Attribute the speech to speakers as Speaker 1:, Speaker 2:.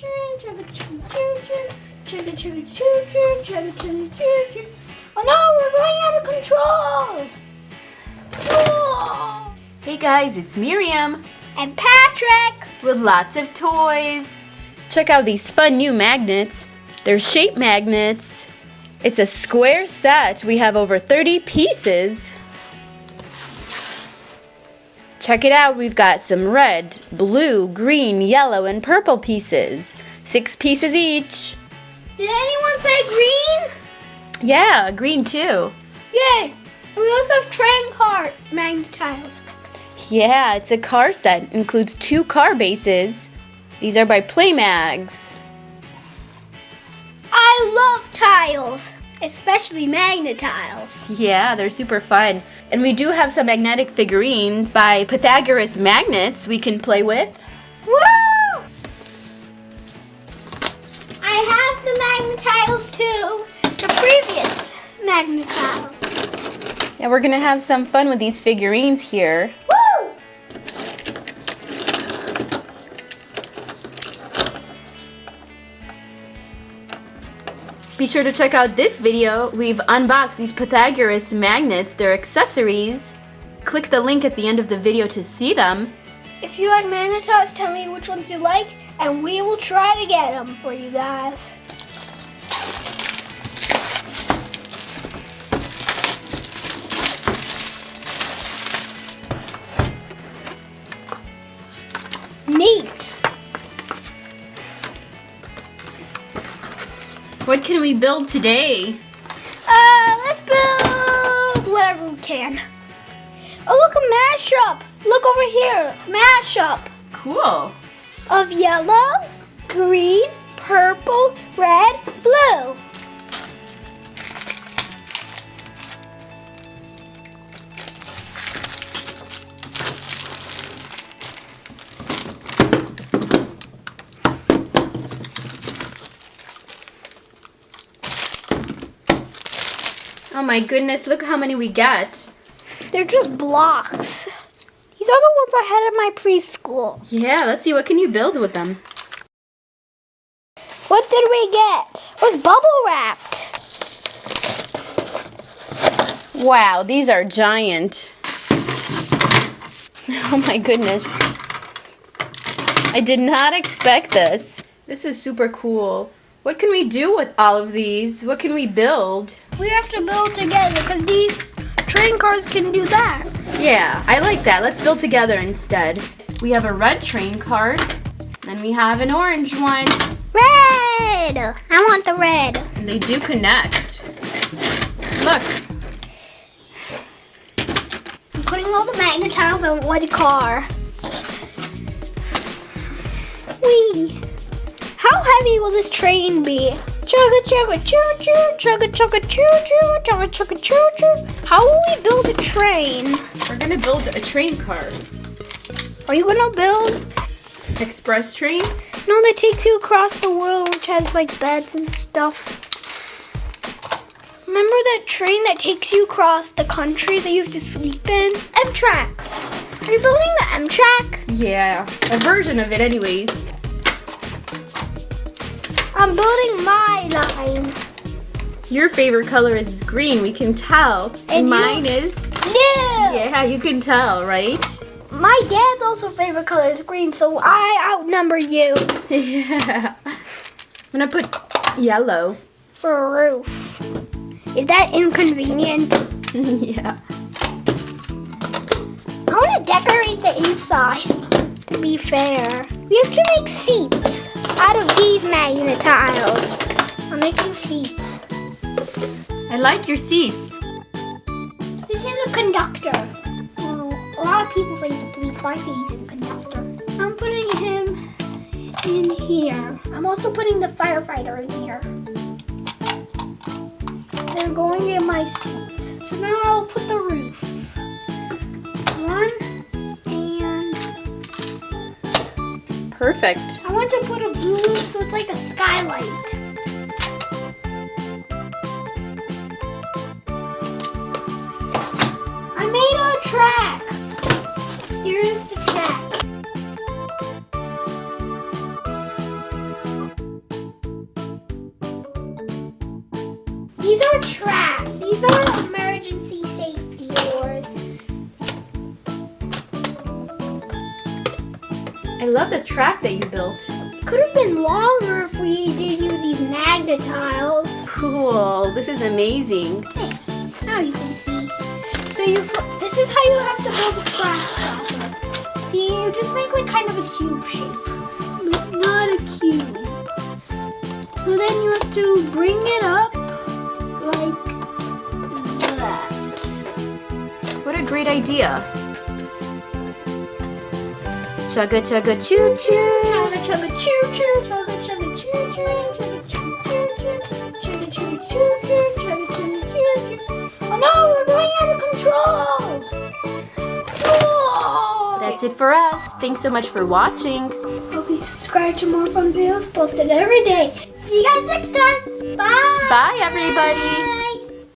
Speaker 1: Oh no, we're going out of control! Whoa.
Speaker 2: Hey guys, it's Miriam
Speaker 1: And Patrick!
Speaker 2: with lots of toys. Check out these fun new magnets. They're shape magnets. It's a square set. We have over 30 pieces. Check it out. We've got some red, blue, green, yellow, and purple pieces. 6 pieces each.
Speaker 1: Did anyone say green?
Speaker 2: Yeah, green too.
Speaker 1: Yay! We also have train car magnet tiles.
Speaker 2: Yeah, it's a car set. Includes 2 car bases. These are by Playmags.
Speaker 1: I love tiles, especially magnet tiles.
Speaker 2: Yeah, they're super fun. And we do have some magnetic figurines by Pythagoras magnets we can play with.
Speaker 1: Woo! I have the magnet tiles too. The previous magnet tile.
Speaker 2: Yeah, we're gonna have some fun with these figurines here.
Speaker 1: Woo!
Speaker 2: Be sure to check out this video. We've unboxed these Pythagoras magnets, their accessories. Click the link at the end of the video to see them.
Speaker 1: If you like magnet tiles, tell me which ones you like, and we will try to get them for you guys. Neat.
Speaker 2: What can we build today?
Speaker 1: Let's build whatever we can. Oh, look, a mashup. Look over here, mashup
Speaker 2: Cool.
Speaker 1: of yellow, green, purple, red, blue.
Speaker 2: Oh my goodness, look how many we get.
Speaker 1: They're just blocks. These are the ones I had in my preschool.
Speaker 2: Yeah, let's see, what can you build with them?
Speaker 1: What did we get? It was bubble wrapped.
Speaker 2: Wow, these are giant. Oh my goodness. I did not expect this. This is super cool. What can we do with all of these? What can we build?
Speaker 1: We have to build together because these train cars can do that.
Speaker 2: Yeah, I like that. Let's build together instead. We have a red train cart. Then we have an orange one.
Speaker 1: Red! I want the red.
Speaker 2: And they do connect. Look.
Speaker 1: I'm putting all the magnet tiles on one car. Whee! How heavy will this train be? Chugga chugga choo choo, chugga chugga choo choo, chugga chugga choo choo. How will we build a train?
Speaker 2: We're gonna build a train car.
Speaker 1: Are you gonna build?
Speaker 2: Express train?
Speaker 1: No, that takes you across the world, which has like beds and stuff. Remember that train that takes you across the country that you have to sleep in? Amtrak. Are you building the Amtrak?
Speaker 2: Yeah, a version of it anyways.
Speaker 1: I'm building my line.
Speaker 2: Your favorite color is green, we can tell.
Speaker 1: And
Speaker 2: mine
Speaker 1: yours?
Speaker 2: is...
Speaker 1: No!
Speaker 2: Yeah, you can tell, right?
Speaker 1: My dad's also favorite color is green, so I outnumber you.
Speaker 2: Yeah. I'm gonna put yellow.
Speaker 1: For a roof. Is that inconvenient?
Speaker 2: Yeah.
Speaker 1: I want to decorate the inside, to be fair. We have to make seats out of these magnet tiles. I'm making seats.
Speaker 2: I like your seats.
Speaker 1: This is a conductor. Well, a lot of people say he's a police, but I say he's a conductor. I'm putting him in here. I'm also putting the firefighter in here. They're going in my seats. So now I'll put the roof. 1 and...
Speaker 2: Perfect.
Speaker 1: I want to put a blue roof so it's like a skylight. I made a track. Here's the track. These are traps. These are emergency safety doors.
Speaker 2: I love the track that you built.
Speaker 1: It could have been longer if we did use these magnet tiles.
Speaker 2: Cool. This is amazing.
Speaker 1: Hey, now you can see. So this is how you have to build a grasshopper. See, you just make like kind of a cube shape. Not a cube. So then you have to bring it up like that.
Speaker 2: What a great idea. Chugga chugga choo choo.
Speaker 1: Chugga chugga choo choo. Chugga chugga choo choo. Chugga chugga choo choo. Chugga chugga choo choo. Chugga chugga choo choo. Oh no, we're going out of control. Whoa.
Speaker 2: That's it for us. Thanks so much for watching.
Speaker 1: Hope you subscribe to more fun videos posted every day. See you guys next time. Bye.
Speaker 2: Bye, everybody.